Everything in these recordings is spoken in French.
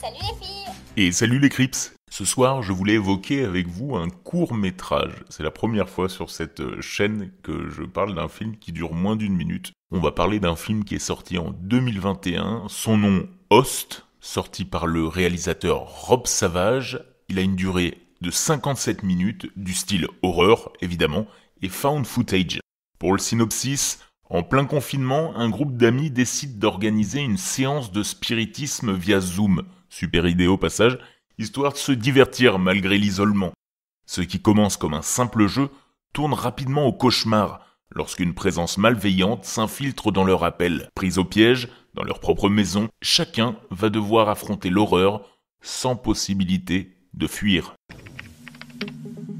Salut les filles. Et salut les Crips. Ce soir, je voulais évoquer avec vous un court-métrage. C'est la première fois sur cette chaîne que je parle d'un film qui dure moins d'une minute. On va parler d'un film qui est sorti en 2021. Son nom, Host, sorti par le réalisateur Rob Savage. Il a une durée de 57 minutes, du style horreur, évidemment, et found footage. Pour le synopsis, en plein confinement, un groupe d'amis décide d'organiser une séance de spiritisme via Zoom. Super idée au passage, histoire de se divertir malgré l'isolement. Ce qui commence comme un simple jeu tourne rapidement au cauchemar lorsqu'une présence malveillante s'infiltre dans leur appel. Pris au piège, dans leur propre maison, chacun va devoir affronter l'horreur sans possibilité de fuir.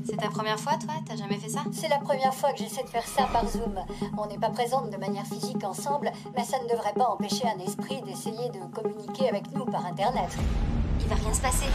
C'est ta première fois, toi? T'as jamais fait ça? C'est la première fois que j'essaie de faire ça par Zoom. On n'est pas présente de manière physique ensemble, mais ça ne devrait pas empêcher un esprit d'essayer de communiquer avec nous par Internet. Il va rien se passer.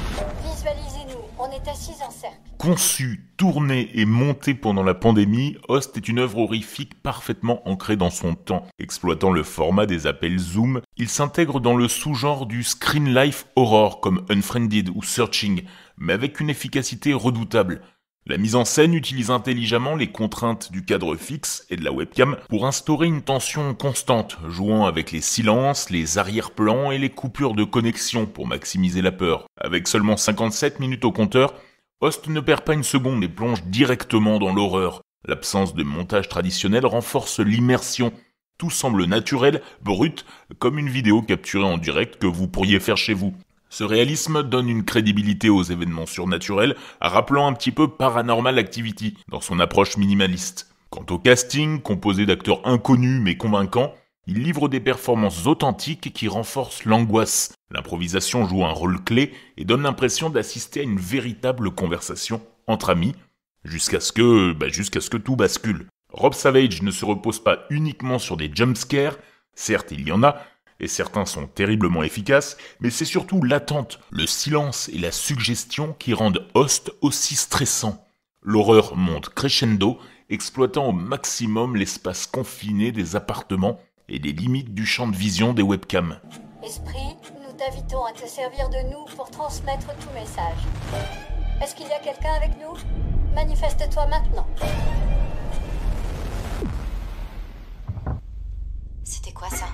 Visualisez-nous, on est assis en cercle. Conçu, tourné et monté pendant la pandémie, Host est une œuvre horrifique parfaitement ancrée dans son temps. Exploitant le format des appels Zoom, il s'intègre dans le sous-genre du screen life horror comme Unfriended ou Searching, mais avec une efficacité redoutable. La mise en scène utilise intelligemment les contraintes du cadre fixe et de la webcam pour instaurer une tension constante, jouant avec les silences, les arrière-plans et les coupures de connexion pour maximiser la peur. Avec seulement 57 minutes au compteur, Host ne perd pas une seconde et plonge directement dans l'horreur. L'absence de montage traditionnel renforce l'immersion. Tout semble naturel, brut, comme une vidéo capturée en direct que vous pourriez faire chez vous. Ce réalisme donne une crédibilité aux événements surnaturels, rappelant un petit peu Paranormal Activity dans son approche minimaliste. Quant au casting, composé d'acteurs inconnus mais convaincants, il livre des performances authentiques qui renforcent l'angoisse. L'improvisation joue un rôle clé et donne l'impression d'assister à une véritable conversation entre amis, jusqu'à ce que tout bascule. Rob Savage ne se repose pas uniquement sur des jumpscares, certes il y en a, et certains sont terriblement efficaces, mais c'est surtout l'attente, le silence et la suggestion qui rendent Host aussi stressant. L'horreur monte crescendo, exploitant au maximum l'espace confiné des appartements et les limites du champ de vision des webcams. Esprit, nous t'invitons à te servir de nous pour transmettre tout message. Est-ce qu'il y a quelqu'un avec nous? Manifeste-toi maintenant. C'était quoi ça?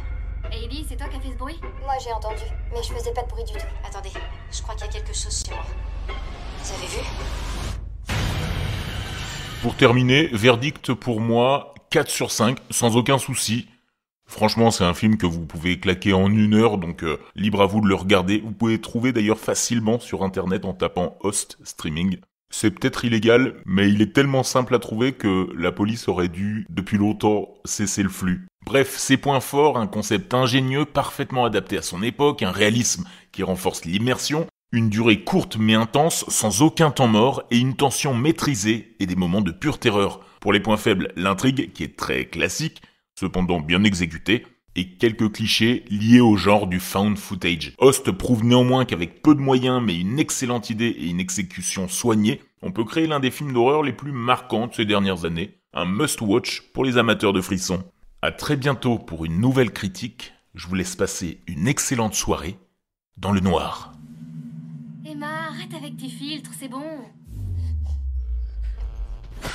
Heidi, c'est toi qui as fait ce bruit? Moi j'ai entendu, mais je faisais pas de bruit du tout. Attendez, je crois qu'il y a quelque chose chez moi. Vous avez vu? Pour terminer, verdict pour moi, 4 sur 5, sans aucun souci. Franchement, c'est un film que vous pouvez claquer en 1 heure, donc libre à vous de le regarder. Vous pouvez trouver d'ailleurs facilement sur internet en tapant Host Streaming. C'est peut-être illégal, mais il est tellement simple à trouver que la police aurait dû, depuis longtemps, cesser le flux. Bref, ses points forts, un concept ingénieux, parfaitement adapté à son époque, un réalisme qui renforce l'immersion, une durée courte mais intense, sans aucun temps mort, et une tension maîtrisée et des moments de pure terreur. Pour les points faibles, l'intrigue, qui est très classique, cependant bien exécutée, et quelques clichés liés au genre du found footage. Host prouve néanmoins qu'avec peu de moyens mais une excellente idée et une exécution soignée, on peut créer l'un des films d'horreur les plus marquants de ces dernières années, un must-watch pour les amateurs de frissons. À très bientôt pour une nouvelle critique, je vous laisse passer une excellente soirée dans le noir. Emma, arrête avec tes filtres, c'est bon. Emma